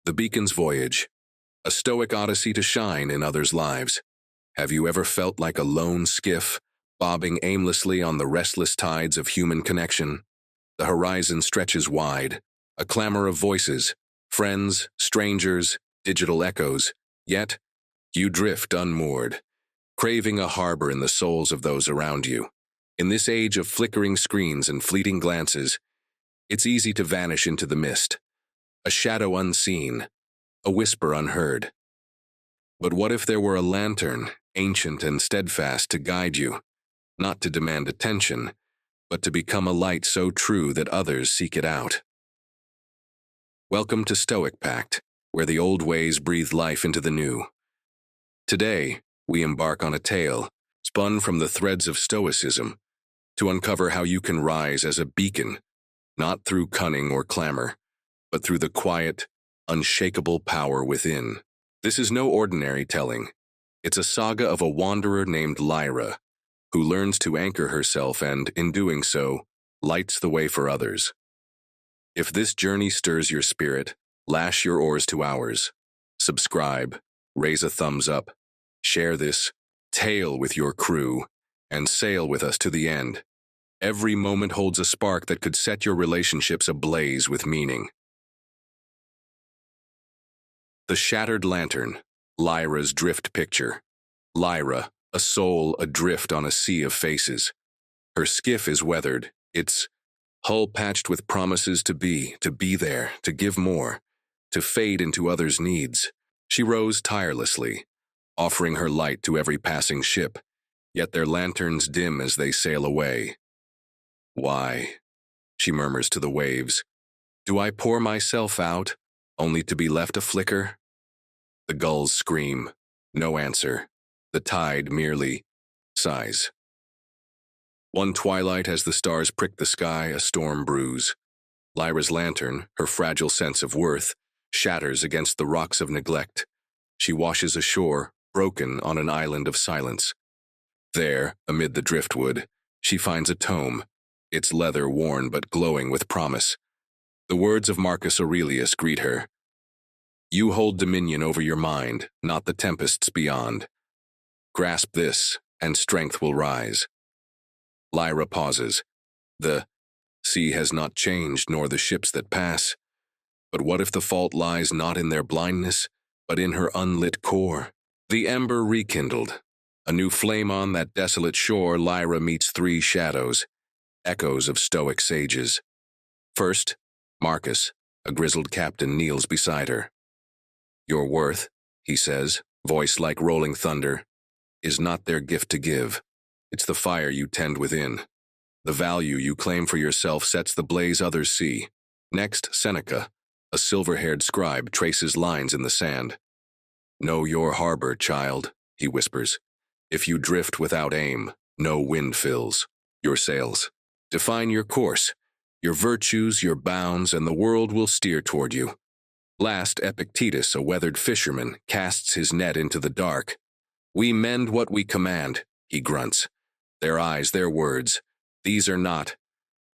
The Beacon's Voyage, a Stoic Odyssey to shine in others' lives. Have you ever felt like a lone skiff, bobbing aimlessly on the restless tides of human connection? The horizon stretches wide, a clamor of voices, friends, strangers, digital echoes, yet you drift unmoored, craving a harbor in the souls of those around you. In this age of flickering screens and fleeting glances, it's easy to vanish into the mist, a shadow unseen, a whisper unheard. But what if there were a lantern, ancient and steadfast, to guide you, not to demand attention, but to become a light so true that others seek it out? Welcome to Stoic Pact, where the old ways breathe life into the new. Today, we embark on a tale, spun from the threads of Stoicism, to uncover how you can rise as a beacon, not through cunning or clamor, but through the quiet, unshakable power within. This is no ordinary telling. It's a saga of a wanderer named Lyra, who learns to anchor herself and, in doing so, lights the way for others. If this journey stirs your spirit, lash your oars to ours. Subscribe, raise a thumbs up, share this tale with your crew, and sail with us to the end. Every moment holds a spark that could set your relationships ablaze with meaning. The Shattered Lantern, Lyra's drift picture. Lyra, a soul adrift on a sea of faces. Her skiff is weathered, its hull patched with promises to be there, to give more, to fade into others' needs. She rows tirelessly, offering her light to every passing ship, yet their lanterns dim as they sail away. Why, she murmurs to the waves, do I pour myself out, only to be left a flicker? The gulls scream, no answer. The tide merely sighs. One twilight, as the stars prick the sky, a storm brews. Lyra's lantern, her fragile sense of worth, shatters against the rocks of neglect. She washes ashore, broken on an island of silence. There, amid the driftwood, she finds a tome, its leather worn but glowing with promise. The words of Marcus Aurelius greet her. You hold dominion over your mind, not the tempests beyond. Grasp this, and strength will rise. Lyra pauses. The sea has not changed, nor the ships that pass. But what if the fault lies not in their blindness, but in her unlit core? The Ember rekindled. A new flame on that desolate shore, Lyra meets three shadows, echoes of Stoic sages. First, Marcus, a grizzled captain, kneels beside her. Your worth, he says, voice like rolling thunder, is not their gift to give. It's the fire you tend within. The value you claim for yourself sets the blaze others see. Next, Seneca, a silver-haired scribe, traces lines in the sand. Know your harbor, child, he whispers. If you drift without aim, no wind fills your sails. Define your course, your virtues, your bounds, and the world will steer toward you. Last, Epictetus, a weathered fisherman, casts his net into the dark. We mend what we command, he grunts. Their eyes, their words. These are not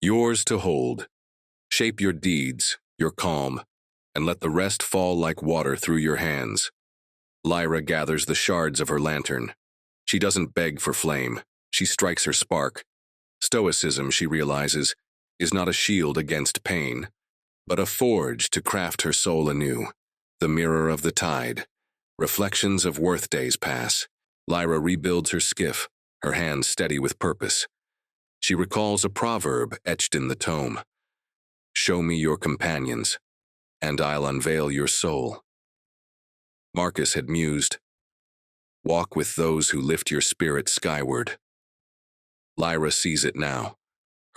yours to hold. Shape your deeds, your calm, and let the rest fall like water through your hands. Lyra gathers the shards of her lantern. She doesn't beg for flame. She strikes her spark. Stoicism, she realizes, is not a shield against pain, but a forge to craft her soul anew. The mirror of the tide. Reflections of worth days pass. Lyra rebuilds her skiff, her hands steady with purpose. She recalls a proverb etched in the tome. Show me your companions, and I'll unveil your soul. Marcus had mused, walk with those who lift your spirit skyward. Lyra sees it now.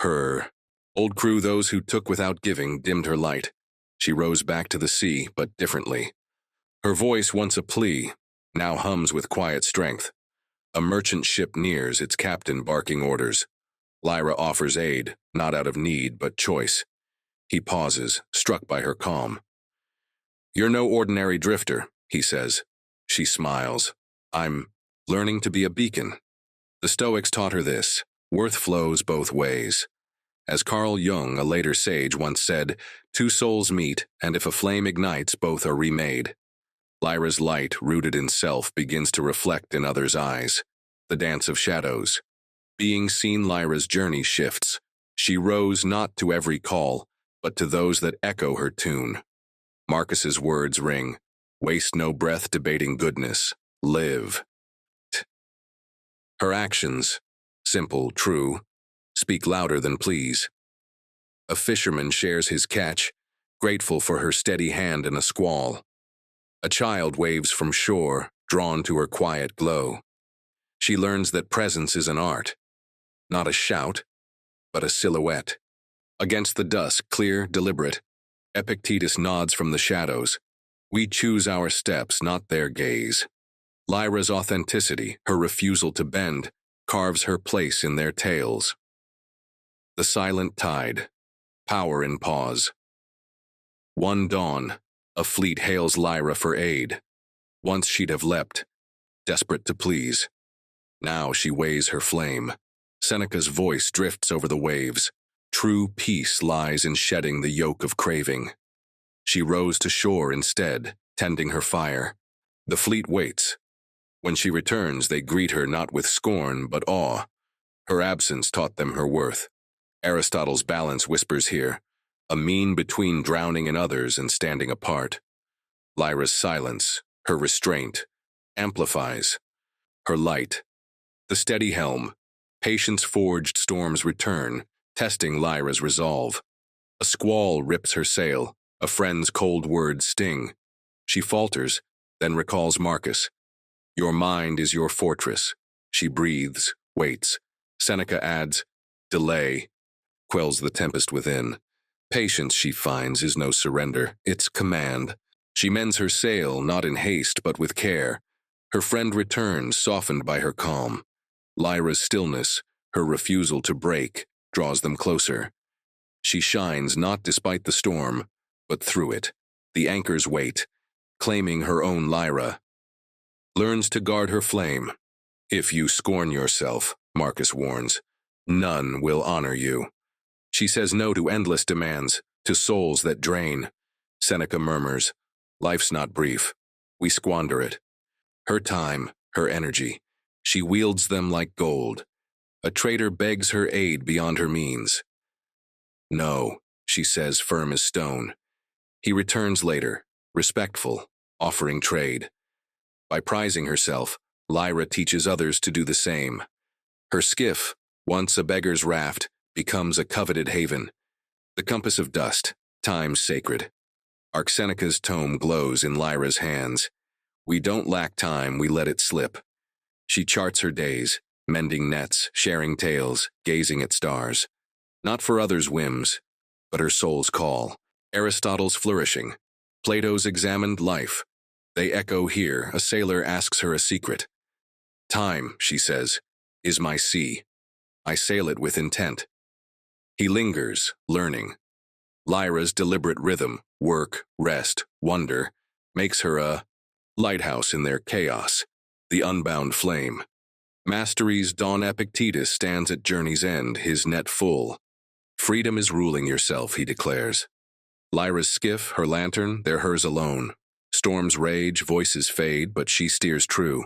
Her old crew, those who took without giving, dimmed her light. She rose back to the sea, but differently. Her voice, once a plea, now hums with quiet strength. A merchant ship nears, its captain barking orders. Lyra offers aid, not out of need, but choice. He pauses, struck by her calm. You're no ordinary drifter, he says. She smiles. I'm learning to be a beacon. The Stoics taught her this. Worth flows both ways. As Carl Jung, a later sage, once said, two souls meet, and if a flame ignites, both are remade. Lyra's light, rooted in self, begins to reflect in others' eyes. The dance of shadows. Being seen, Lyra's journey shifts. She rose not to every call, but to those that echo her tune. Marcus's words ring. Waste no breath debating goodness. Live. Her actions, simple, true, speak louder than pleas. A fisherman shares his catch, grateful for her steady hand in a squall. A child waves from shore, drawn to her quiet glow. She learns that presence is an art, not a shout, but a silhouette. Against the dusk, clear, deliberate, Epictetus nods from the shadows. We choose our steps, not their gaze. Lyra's authenticity, her refusal to bend, carves her place in their tales. The silent tide, power in pause. One dawn, a fleet hails Lyra for aid. Once she'd have leapt, desperate to please. Now she weighs her flame. Seneca's voice drifts over the waves. True peace lies in shedding the yoke of craving. She rows to shore instead, tending her fire. The fleet waits. When she returns, they greet her not with scorn, but awe. Her absence taught them her worth. Aristotle's balance whispers here, a mean between drowning in others and standing apart. Lyra's silence, her restraint, amplifies. Her light, the steady helm, patience-forged storms return, testing Lyra's resolve. A squall rips her sail, a friend's cold words sting. She falters, then recalls Marcus. Your mind is your fortress. She breathes, waits. Seneca adds, delay, quells the tempest within. Patience, she finds, is no surrender, it's command. She mends her sail, not in haste, but with care. Her friend returns, softened by her calm. Lyra's stillness, her refusal to break, draws them closer. She shines not despite the storm, but through it. The anchors wait, claiming her own Lyra. Learns to guard her flame. If you scorn yourself, Marcus warns, none will honor you. She says no to endless demands, to souls that drain. Seneca murmurs, life's not brief. We squander it. Her time, her energy. She wields them like gold. A traitor begs her aid beyond her means. No, she says, firm as stone. He returns later, respectful, offering trade. By prizing herself, Lyra teaches others to do the same. Her skiff, once a beggar's raft, becomes a coveted haven. The compass of dust, time's sacred. Seneca's tome glows in Lyra's hands. We don't lack time, we let it slip. She charts her days, mending nets, sharing tales, gazing at stars. Not for others' whims, but her soul's call. Aristotle's flourishing. Plato's examined life. They echo here. A sailor asks her a secret. Time, she says, is my sea. I sail it with intent. He lingers, learning. Lyra's deliberate rhythm, work, rest, wonder, makes her a lighthouse in their chaos, the unbound flame. Mastery's dawn Epictetus stands at journey's end, his net full. Freedom is ruling yourself, he declares. Lyra's skiff, her lantern, they're hers alone. Storms rage, voices fade, but she steers true.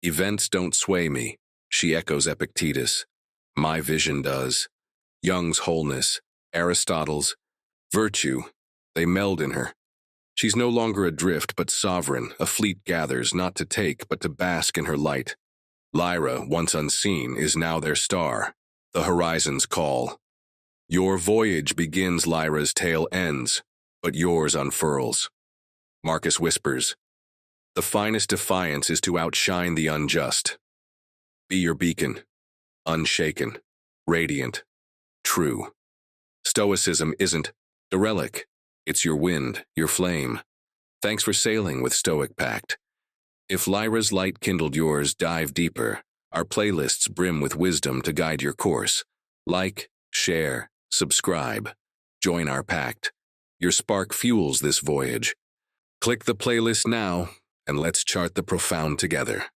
Events don't sway me, she echoes Epictetus. My vision does. Jung's wholeness, Aristotle's virtue, they meld in her. She's no longer adrift, but sovereign. A fleet gathers, not to take, but to bask in her light. Lyra, once unseen, is now their star. The horizon's call. Your voyage begins, Lyra's tale ends, but yours unfurls. Marcus whispers, the finest defiance is to outshine the unjust. Be your beacon, unshaken, radiant, true. Stoicism isn't a relic, it's your wind, your flame. Thanks for sailing with Stoic Pact. If Lyra's light kindled yours, dive deeper. Our playlists brim with wisdom to guide your course. Like, share, subscribe. Join our pact. Your spark fuels this voyage. Click the playlist now, and let's chart the profound together.